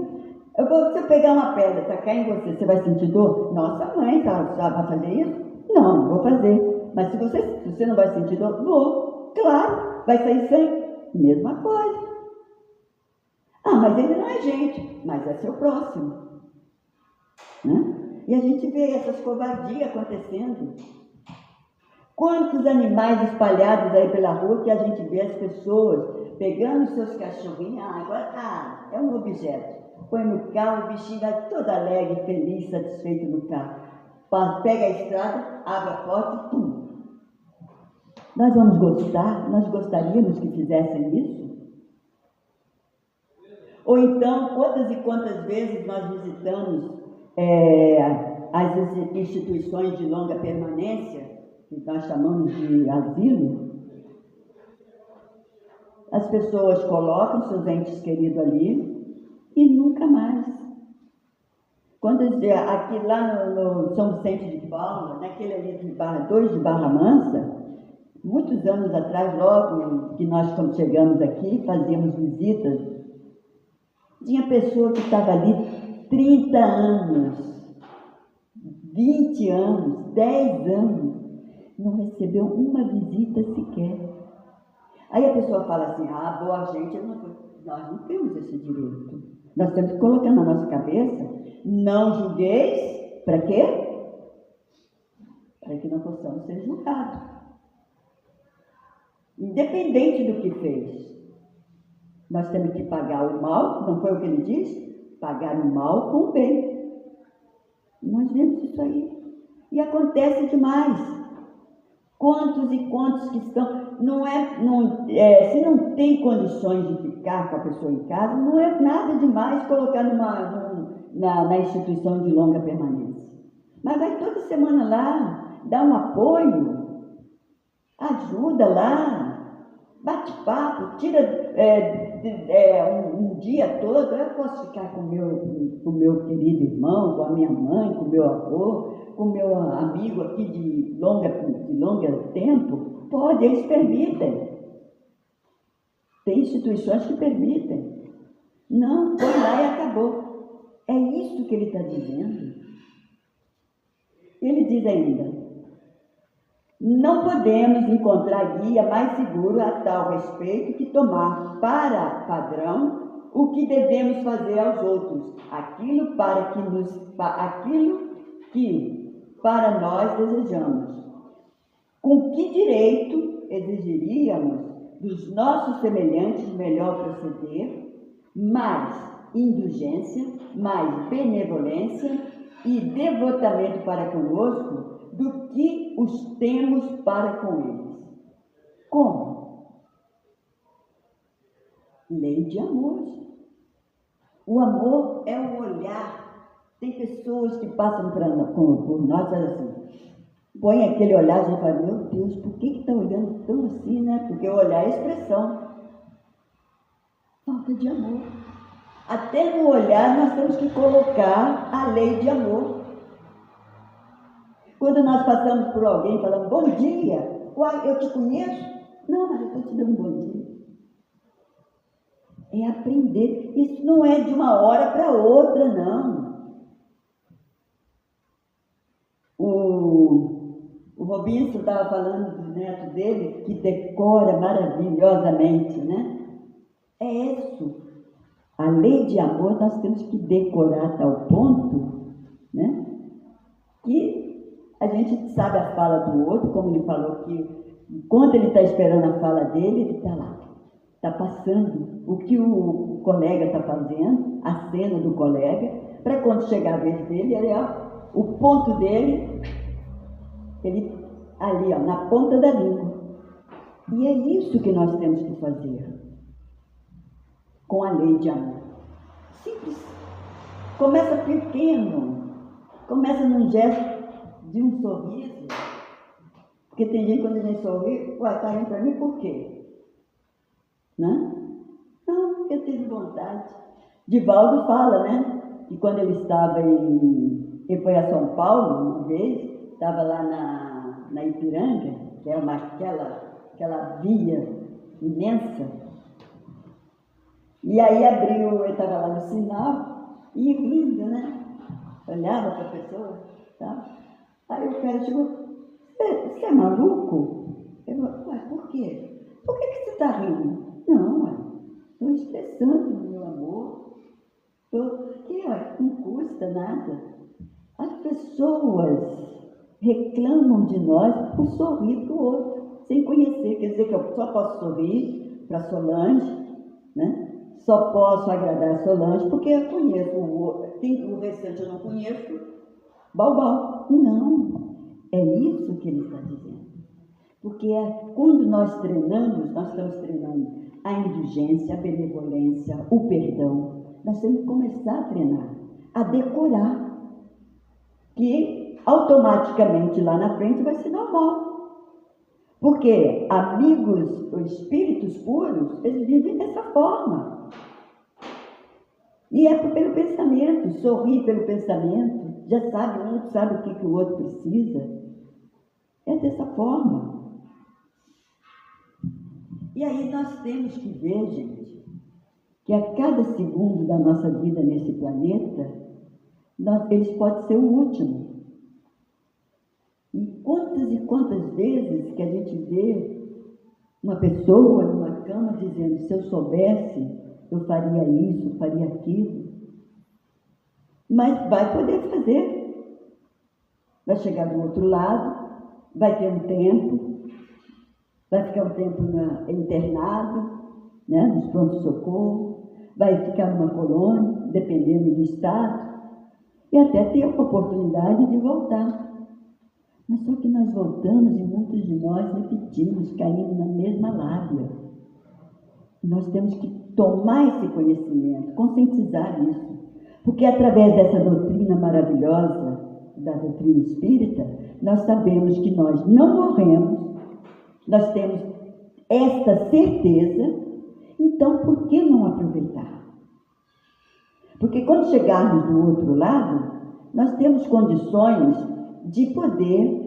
S2: Se eu pegar uma pedra, tacar em você, você vai sentir dor? Nossa mãe, vai fazer isso? Não vou fazer. Mas se você não vai sentir dor, vou. Claro, vai sair sangue. Mesma coisa. Mas ele não é gente, mas é seu próximo. Né? E a gente vê essas covardias acontecendo. Quantos animais espalhados aí pela rua que a gente vê as pessoas pegando seus cachorrinhos. Agora é um objeto. Põe no carro, o bichinho vai todo alegre, feliz, satisfeito no carro. Pega a estrada, abre a porta e pum. Nós vamos gostar? Nós gostaríamos que fizessem isso? Ou então, quantas e quantas vezes nós visitamos as instituições de longa permanência, que nós chamamos de asilo? As pessoas colocam seus entes queridos ali e nunca mais. Aqui lá no São Vicente de Paula, naquele ali de Barra 2 de Barra Mansa, muitos anos atrás, logo que nós, quando chegamos aqui, fazíamos visitas, tinha pessoa que estava ali 30 anos, 20 anos, 10 anos, não recebeu uma visita sequer. Aí a pessoa fala assim: boa gente, nós não temos esse direito. Nós temos que colocar na nossa cabeça: não julgueis, para quê? Para que não possamos ser julgados. Independente do que fez. Nós temos que pagar o mal, não foi o que ele disse? Pagar o mal com o bem. Nós vemos isso aí. E acontece demais. Quantos e quantos que estão... se não tem condições de ficar com a pessoa em casa, não é nada demais colocar na instituição de longa permanência. Mas vai toda semana lá, dar um apoio. Ajuda lá, bate papo, tira um dia todo. Eu posso ficar com o meu querido irmão, com a minha mãe, com o meu avô, com o meu amigo aqui de longa tempo? Pode, eles permitem. Tem instituições que permitem. Não, foi lá e acabou. É isso que ele está dizendo. Ele diz ainda: não podemos encontrar guia mais seguro a tal respeito que tomar para padrão o que devemos fazer aos outros, aquilo que para nós desejamos. Com que direito exigiríamos dos nossos semelhantes melhor proceder, mais indulgência, mais benevolência e devotamento para conosco do que os temos para com eles? Como? Lei de amor. O amor é um olhar. Tem pessoas que passam por nós e assim, põe aquele olhar e a gente fala: meu Deus, por que está olhando tão assim, né? Porque o olhar é expressão. Falta de amor. Até no olhar nós temos que colocar a lei de amor. Quando nós passamos por alguém falando bom dia, uai, eu te conheço? Não, mas eu estou te dando um bom dia. É aprender. Isso não é de uma hora para outra, não. O Robinson estava falando do neto dele, que decora maravilhosamente, né? É isso. A lei de amor nós temos que decorar a tal ponto, né? Que a gente sabe a fala do outro, como ele falou que enquanto ele está esperando a fala dele, ele está lá, está passando o que o colega está fazendo, a cena do colega, para quando chegar a vez dele, o ponto dele, ele ali, na ponta da língua. E é isso que nós temos que fazer com a lei de amor. Simples. Começa pequeno, começa num gesto de um sorriso, porque tem gente quando a gente sorri, ué, está indo para mim por quê? Né? Não, porque eu tive vontade. Divaldo fala, né, que quando ele ele foi a São Paulo uma vez, estava lá na Ipiranga, que é aquela via imensa, e aí ele estava lá no sinal, e rindo, né? Olhava para a pessoa, tá? Aí o cara chegou: você é maluco? Eu falei: ué, por quê? Por que você está rindo? Não, ué, estou expressando o meu amor. Não custa nada. As pessoas reclamam de nós por sorrir para o outro, sem conhecer. Quer dizer que eu só posso sorrir para Solange, né? Só posso agradar a Solange porque eu conheço o restante eu não conheço. Balbal. Não, é isso que ele está dizendo. Porque quando nós treinamos, nós estamos treinando a indulgência, a benevolência, o perdão. Nós temos que começar a treinar, a decorar, que automaticamente lá na frente vai ser normal. Porque amigos, ou espíritos puros, eles vivem dessa forma. E é pelo pensamento, sorrir pelo pensamento, já sabe, um sabe o que o outro precisa. É dessa forma. E aí nós temos que ver, gente, que a cada segundo da nossa vida nesse planeta, eles podem ser o último. E quantas vezes que a gente vê uma pessoa numa cama dizendo: se eu soubesse, eu faria isso, faria aquilo. Mas vai poder fazer. Vai chegar do outro lado, vai ter um tempo, vai ficar um tempo internado, né, nos pronto-socorro, vai ficar numa colônia, dependendo do estado, e até ter a oportunidade de voltar. Mas só que nós voltamos e muitos de nós repetimos, caindo na mesma lábia. Nós temos que tomar esse conhecimento, conscientizar isso. Porque através dessa doutrina maravilhosa, da doutrina espírita, nós sabemos que nós não morremos, nós temos esta certeza, então por que não aproveitar? Porque quando chegarmos do outro lado, nós temos condições de poder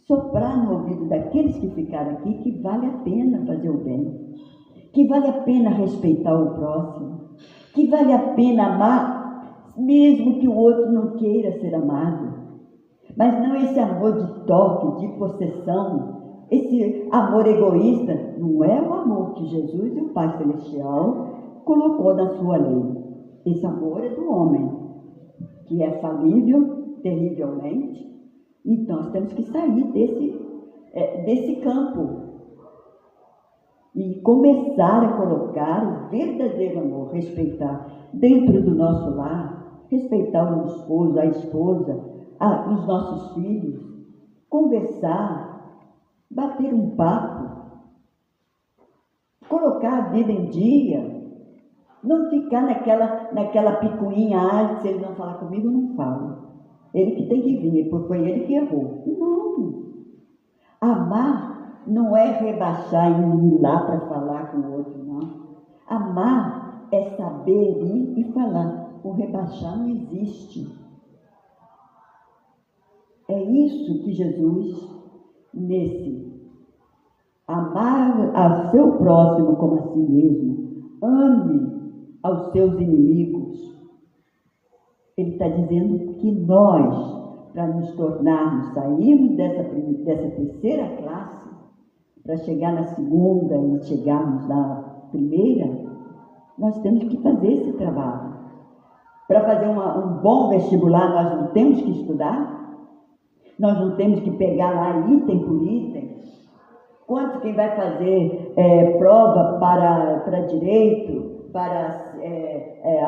S2: soprar no ouvido daqueles que ficaram aqui que vale a pena fazer o bem, que vale a pena respeitar o próximo, que vale a pena amar, mesmo que o outro não queira ser amado. Mas não esse amor de toque, de possessão, esse amor egoísta, não é o amor que Jesus e o Pai Celestial colocou na sua lei. Esse amor é do homem, que é falível, terrivelmente. Então, nós temos que sair desse campo e começar a colocar o verdadeiro amor, respeitar dentro do nosso lar, respeitar o esposo, a esposa, os nossos filhos, conversar, bater um papo, colocar a vida em dia, não ficar naquela picuinha, se ele não falar comigo, eu não falo. Ele que tem que vir, porque foi ele que errou. Não. Amar não é rebaixar e ir lá para falar com o outro, não. Amar é saber ir e falar. O rebaixar não existe. É isso que Jesus, nesse amar a seu próximo como a si mesmo, ame aos seus inimigos. Ele está dizendo que nós, para nos tornarmos, sairmos dessa terceira classe, para chegar na segunda e chegarmos na primeira, nós temos que fazer esse trabalho. Para fazer um bom vestibular, nós não temos que estudar? Nós não temos que pegar lá item por item? Quanto quem vai fazer prova para direito, para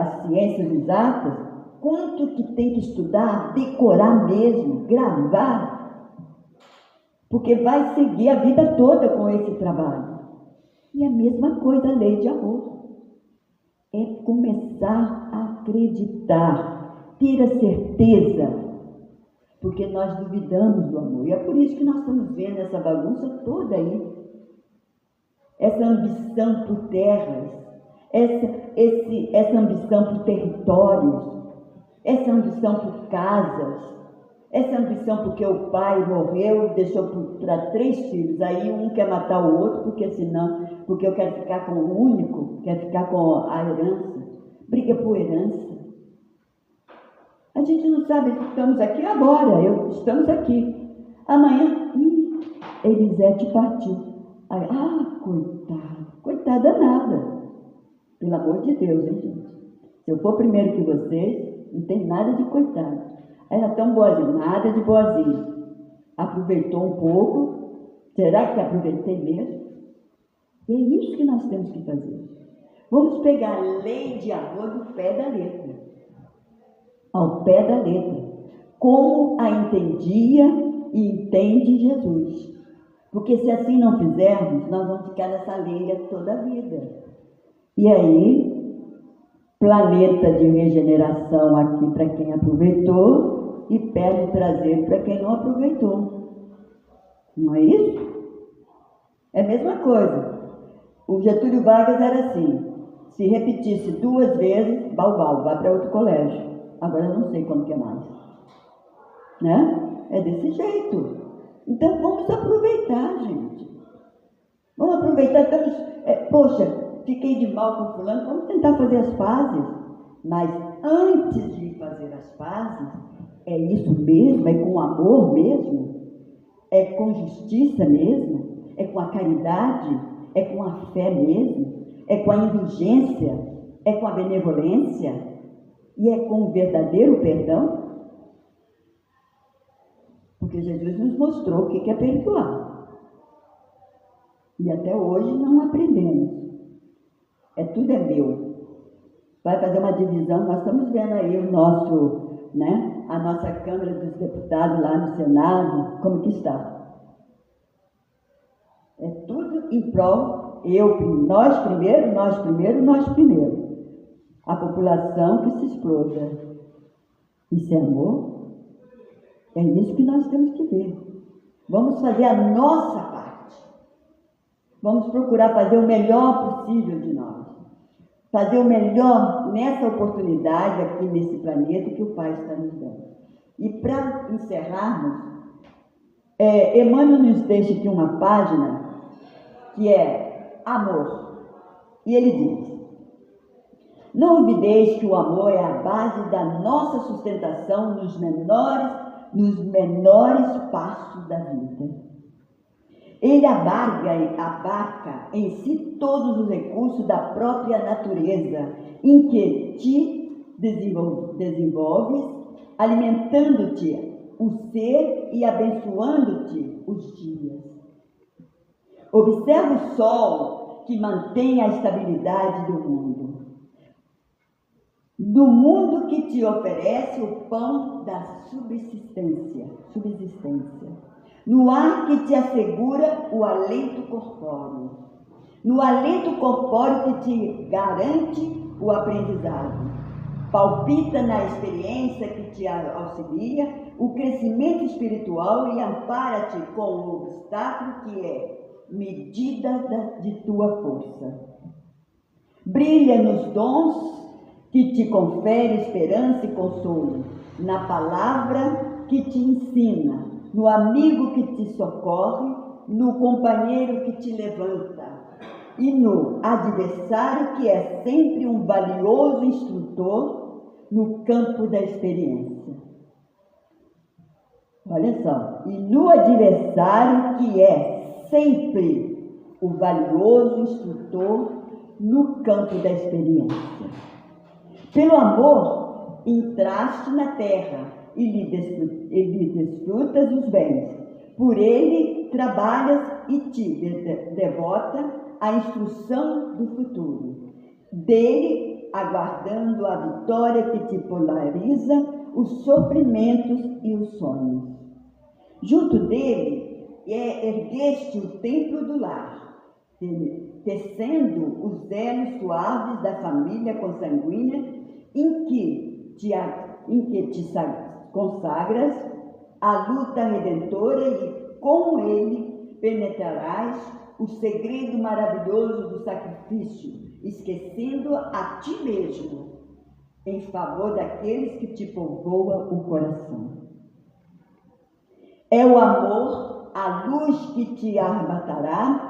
S2: as ciências exatas, quanto que tem que estudar, decorar mesmo, gravar, porque vai seguir a vida toda com esse trabalho. E a mesma coisa a lei de amor. É começar a acreditar, ter a certeza, porque nós duvidamos do amor. E é por isso que nós estamos vendo essa bagunça toda aí. Essa ambição por terras, essa ambição por territórios, essa ambição por casas, essa ambição porque o pai morreu, deixou para 3 filhos, aí um quer matar o outro, porque eu quero ficar com o único, quero ficar com a herança, briga por herança. A gente não sabe que estamos aqui agora, estamos aqui. Amanhã, Elisete partiu. Aí, coitada nada. Pelo amor de Deus, hein, gente? Se eu for primeiro que vocês, não tem nada de coitado. Ela é tão boazinha, nada de boazinha. Aproveitou um pouco. Será que aproveitei mesmo? E é isso que nós temos que fazer. Vamos pegar a lei de amor do pé da letra. Ao pé da letra. Como a entendia e entende Jesus. Porque se assim não fizermos, nós vamos ficar nessa lenga toda a vida. E aí, planeta de regeneração aqui para quem aproveitou e pé de traseiro para quem não aproveitou. Não é isso? É a mesma coisa. O Getúlio Vargas era assim, se repetisse 2 vezes, vai para outro colégio. Agora eu não sei como que é mais. Né? É desse jeito. Então vamos aproveitar, gente. Vamos aproveitar, poxa, fiquei de mal com fulano, vamos tentar fazer as pazes. Mas antes de fazer as pazes, é isso mesmo? É com amor mesmo? É com justiça mesmo? É com a caridade? É com a fé mesmo? É com a indulgência? É com a benevolência? E é com o verdadeiro perdão? Porque Jesus nos mostrou o que é perdoar. E até hoje não aprendemos. Tudo é meu. Vai fazer uma divisão, nós estamos vendo aí a nossa Câmara dos Deputados lá no Senado, como que está. É tudo em prol, nós primeiro. A população que se exploda. Isso é amor? É isso que nós temos que ver. Vamos fazer a nossa parte. Vamos procurar fazer o melhor possível de nós. Fazer o melhor nessa oportunidade aqui nesse planeta que o Pai está nos dando. E para encerrarmos, Emmanuel nos deixa aqui uma página que é amor. E ele diz: não olvideis que o amor é a base da nossa sustentação nos menores passos da vida. Ele abarca em si todos os recursos da própria natureza, em que te desenvolves, alimentando-te o ser e abençoando-te os dias. Observa o sol que mantém a estabilidade do mundo que te oferece o pão da subsistência, no ar que te assegura o alento corpóreo, no alento corpóreo que te garante o aprendizado, palpita na experiência que te auxilia o crescimento espiritual e ampara-te com o obstáculo que é medida de tua força. Brilha nos dons que te confere esperança e consolo, na palavra que te ensina, no amigo que te socorre, no companheiro que te levanta e no adversário que é sempre um valioso instrutor no campo da experiência. Olha só, e no adversário que é sempre o valioso instrutor no campo da experiência. Pelo amor, entraste na terra e lhe desfrutas os bens. Por ele trabalhas e te devota a instrução do futuro. Dele, aguardando a vitória que te polariza os sofrimentos e os sonhos. Junto dele, ergueste o templo do lar, tecendo os elos suaves da família consanguínea em que te consagras à luta redentora e com ele penetrarás o segredo maravilhoso do sacrifício, esquecendo a ti mesmo em favor daqueles que te povoam o coração. É o amor, a luz que te arrebatará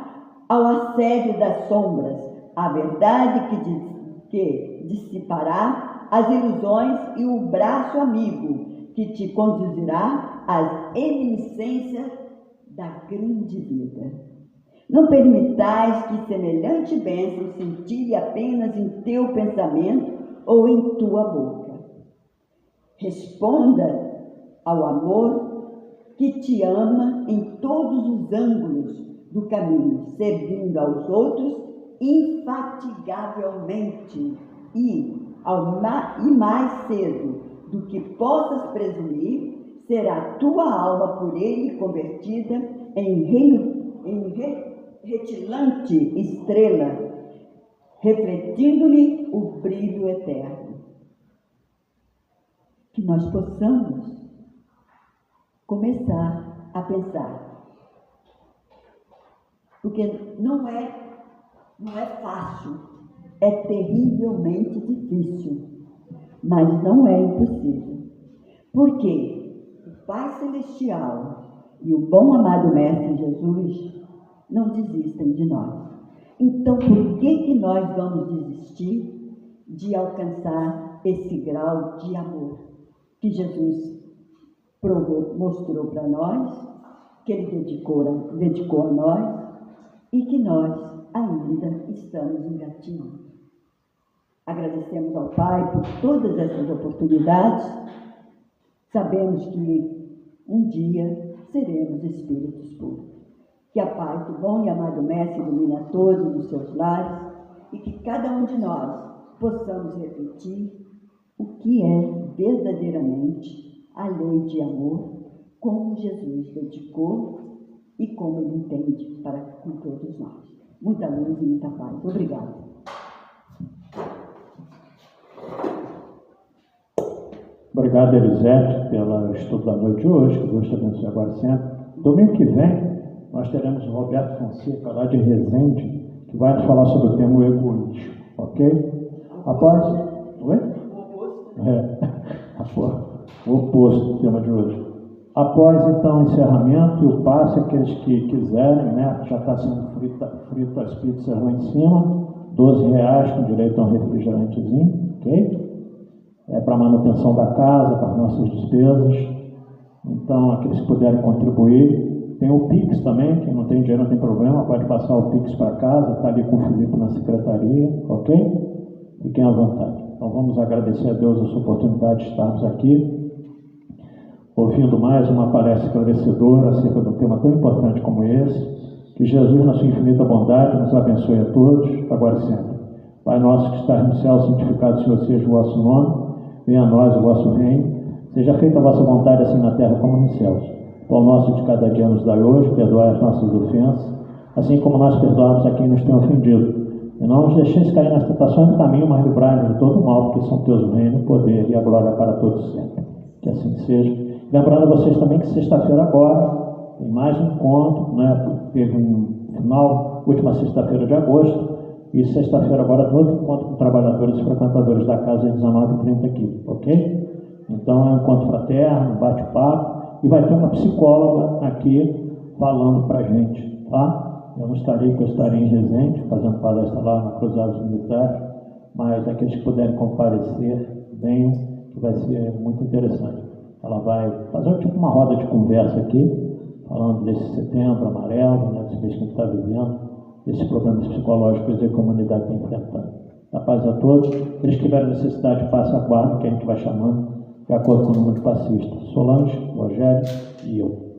S2: ao assédio das sombras, a verdade que dissipará as ilusões e o braço amigo que te conduzirá às eminências da grande vida. Não permitais que semelhante bênção se tire apenas em teu pensamento ou em tua boca. Responda ao amor que te ama em todos os ângulos do caminho, servindo aos outros infatigavelmente e mais cedo do que possas presumir, será tua alma por ele convertida em retilante estrela, refletindo-lhe o brilho eterno. Que nós possamos começar a pensar, porque não é fácil. É terrivelmente difícil, mas não é impossível. Porque o Pai Celestial e o bom amado Mestre Jesus não desistem de nós. Então, por que nós vamos desistir de alcançar esse grau de amor que Jesus mostrou para nós, que Ele dedicou a nós e que nós ainda estamos engatinhando? Agradecemos ao Pai por todas essas oportunidades. Sabemos que um dia seremos espíritos puros. Que a paz do bom e amado Mestre ilumine a todos nos seus lares e que cada um de nós possamos refletir o que é verdadeiramente a lei de amor, como Jesus dedicou e como Ele entende para com todos nós. Muita luz e muita paz. Obrigada.
S1: Obrigado, Elisete, pelo estudo da noite de hoje, que Deus te abençoe agora sempre. Domingo que vem, nós nós teremos o Roberto Fonseca, lá de Resende, que vai nos falar sobre o tema o egoísmo, ok? Após... Oi? O oposto do tema de hoje. Após, então, o encerramento e o passe, aqueles que quiserem, né? Já está sendo frito as pizzas lá em cima, R$12 com direito a um refrigerantezinho, ok? É para manutenção da casa, para as nossas despesas. Então, aqueles que puderem contribuir. Tem o Pix também, quem não tem dinheiro não tem problema, pode passar o Pix para casa, está ali com o Felipe na secretaria, ok? Fiquem à vontade. Então, vamos agradecer a Deus essa oportunidade de estarmos aqui, ouvindo mais uma palestra esclarecedora acerca de um tema tão importante como esse. Que Jesus, na sua infinita bondade, nos abençoe a todos, agora e sempre. Pai nosso que estás no céu, santificado seja o vosso nome, venha a nós o vosso reino, seja feita a vossa vontade, assim na terra como nos céus. O pão nosso de cada dia nos dai hoje, perdoai as nossas ofensas, assim como nós perdoamos a quem nos tem ofendido. E não nos deixeis cair nas tentações do caminho, mas livrai-nos de todo mal, porque são teus o reino, o poder e a glória para todos sempre. Que assim seja. Lembrando a vocês também que sexta-feira agora tem mais um encontro, né? Teve um final, última sexta-feira de agosto, e sexta-feira agora tem outro encontro com trabalhadores e frequentadores da casa às 19h30 aqui, ok? Então é um encontro fraterno, bate-papo, e vai ter uma psicóloga aqui falando pra gente, tá? Eu não estarei, porque eu estarei em Resende, fazendo palestra lá na Cruzados Militares, mas aqueles que puderem comparecer, venham, que vai ser muito interessante. Ela vai fazer tipo uma roda de conversa aqui, falando desse setembro amarelo, né, desse mês que a gente está vivendo, desses problemas psicológicos que a comunidade está enfrentando. A paz a todos. Eles que tiverem necessidade, passe a guarda, que a gente vai chamando, de acordo com o número de passistas. Solange, Rogério e eu.